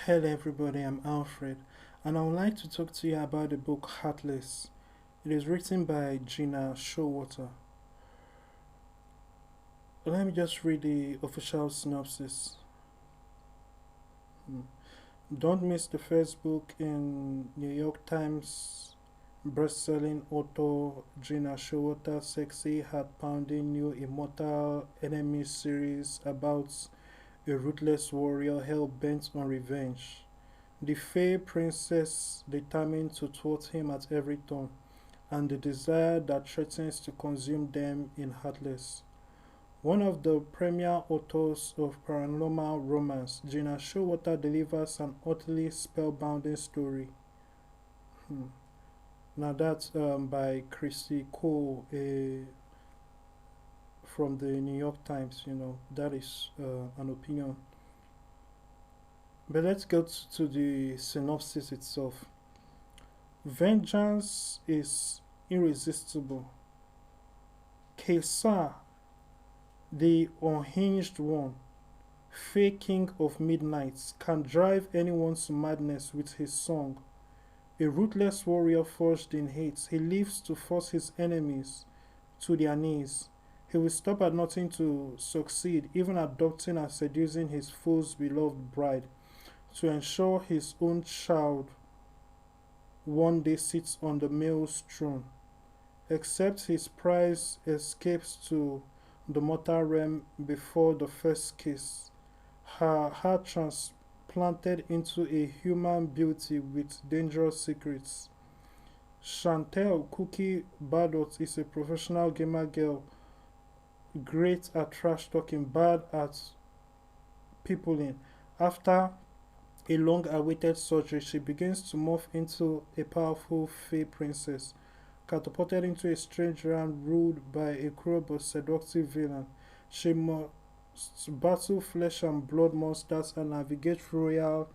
Hello everybody, I'm Alfred, and I would like to talk to you about the book Heartless. It is written by Gena Showalter. Let me just read the official synopsis. Hmm. Don't miss the first book in New York Times best-selling author Gena Showalter's sexy, heart-pounding new Immortal Enemy series about a ruthless warrior hell-bent on revenge. The fair princess determined to thwart him at every turn, and the desire that threatens to consume them in Heartless. One of the premier authors of paranormal romance, Gena Showalter delivers an utterly spellbinding story. Hmm. Now that's by Christy Cole from the New York Times. That is an opinion. But let's go to the synopsis itself. Vengeance is irresistible. Kesar, the unhinged one, Fey King of Midnights, can drive anyone to madness with his song. A ruthless warrior forged in hate, he lives to force his enemies to their knees. He will stop at nothing to succeed, even adopting and seducing his foe's beloved bride, to ensure his own child one day sits on the male's throne. Except his prize escapes to the mortal realm before the first kiss, her heart transplanted into a human beauty with dangerous secrets. Chantel Cookie Bardot is a professional gamer girl, great at trash talking, bad at peopling. After a long awaited surgery, she begins to morph into a powerful Fey princess, catapulted into a strange realm ruled by a cruel but seductive villain. She must battle flesh and blood monsters and navigate royal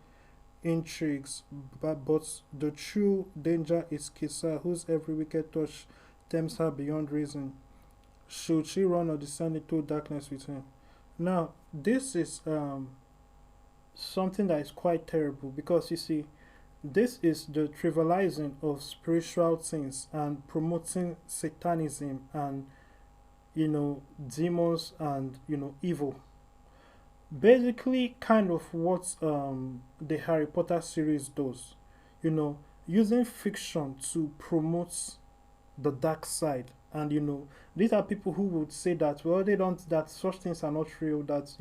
intrigues, but the true danger is Kisa, whose every wicked touch tempts her beyond reason. Should she run or descend into darkness with him? Now, this is something that is quite terrible because you see, this is the trivializing of spiritual things and promoting satanism and demons and evil. Basically, kind of what the Harry Potter series does. You know, using fiction to promote the dark side. And these are people who would say that they don't that such things are not real. That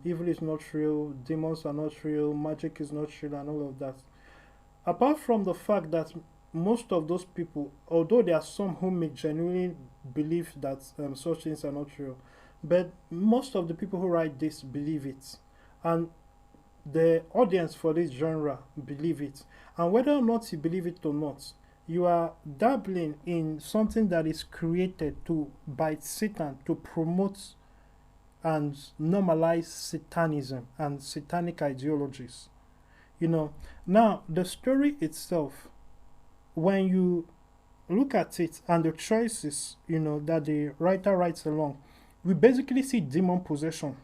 evil is not real, demons are not real, magic is not real, and all of that. Apart from the fact that most of those people, although there are some who may genuinely believe that such things are not real, but most of the people who write this believe it, and the audience for this genre believe it. And whether or not you believe it or not, you are dabbling in something that is created to by Satan to promote and normalize satanism and satanic ideologies. Now the story itself, when you look at it and the choices, that the writer writes along, we basically see demon possession.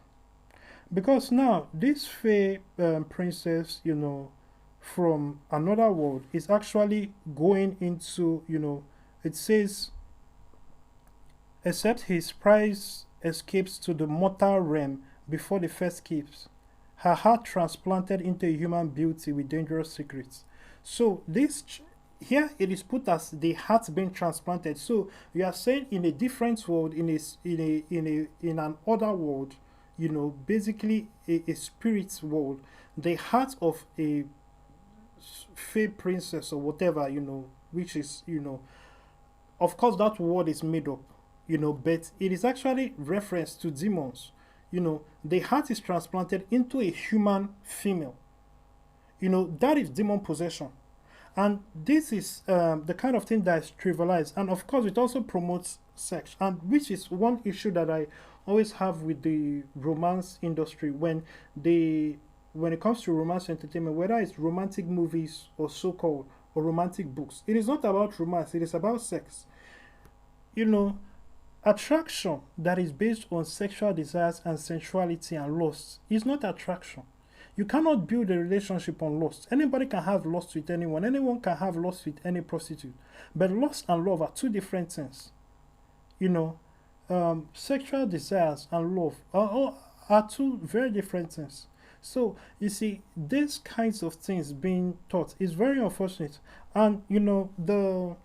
Because now this Fey princess, from another world is actually going into, it says, except his prize escapes to the mortal realm before the first kiss, her heart transplanted into a human beauty with dangerous secrets. So here it is put as the heart being transplanted. So you are saying in a different world, in an other world, basically a spirit's world, the heart of a fey princess or whatever, which is, of course that word is made up, but it is actually reference to demons. The heart is transplanted into a human female. That is demon possession. And this is the kind of thing that is trivialized. And of course, it also promotes sex, and which is one issue that I always have with the romance industry when it comes to romance entertainment, whether it's romantic movies or so-called or romantic books. It is not about romance, it is about sex. You know, Attraction that is based on sexual desires and sensuality and lust is not attraction. You cannot build a relationship on lust. Anybody can have lust with anyone. Anyone can have lust with any prostitute. But lust and love are two different things. You know, sexual desires and love are two very different things. So you see, these kinds of things being taught is very unfortunate. And you know, the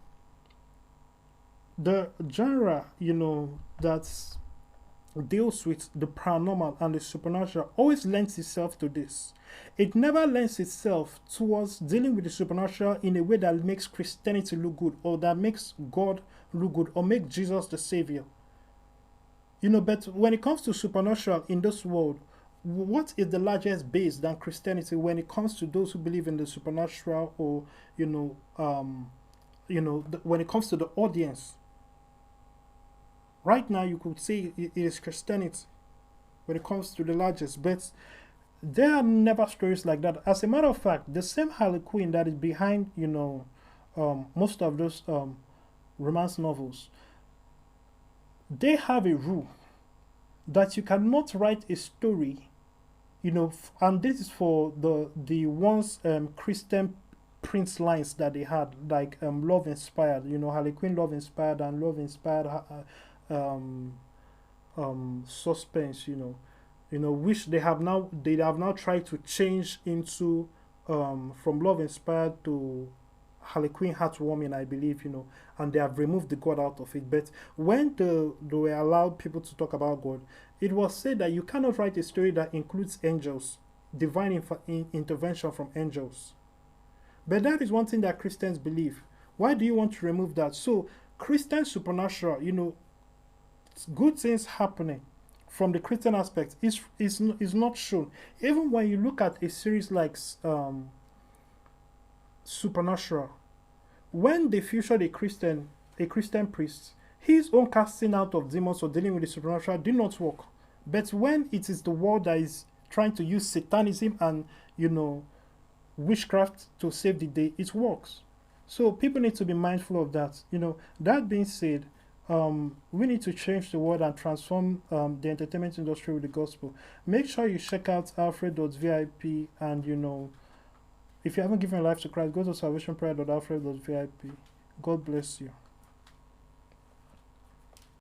genre, you know, that's deals with the paranormal and the supernatural always lends itself to this. It never lends itself towards dealing with the supernatural in a way that makes Christianity look good, or that makes God look good, or make Jesus the savior. You know, but when it comes to supernatural in this world, what is the largest base than Christianity when it comes to those who believe in the supernatural, or you know, when it comes to the audience? Right now, you could say it is Christianity when it comes to the largest, but there are never stories like that. As a matter of fact, the same Harley Quinn that is behind, you know, most of those romance novels, they have a rule that you cannot write a story, you know, and this is for the once Christian Prince lines that they had, like love inspired, you know, Harley Quinn love inspired and love inspired um, suspense, you know, which they have now tried to change into from love inspired to Harley Quinn heartwarming, I believe, you know, and they have removed the God out of it. But when they were allowed people to talk about God, it was said that you cannot write a story that includes angels, divine intervention from angels. But that is one thing that Christians believe. Why do you want to remove that? So, Christian supernatural, you know, good things happening from the Christian aspect is not shown. Even when you look at a series like Supernatural, when they featured a Christian priest, his own casting out of demons or dealing with the supernatural did not work. But when it is the world that is trying to use satanism and, you know, witchcraft to save the day, it works. So people need to be mindful of that. You know, that being said, we need to change the world and transform the entertainment industry with the gospel. Make sure you check out Alfred.vip, and you know, if you haven't given your life to Christ, go to salvationprayer.alfred.vip. God bless you.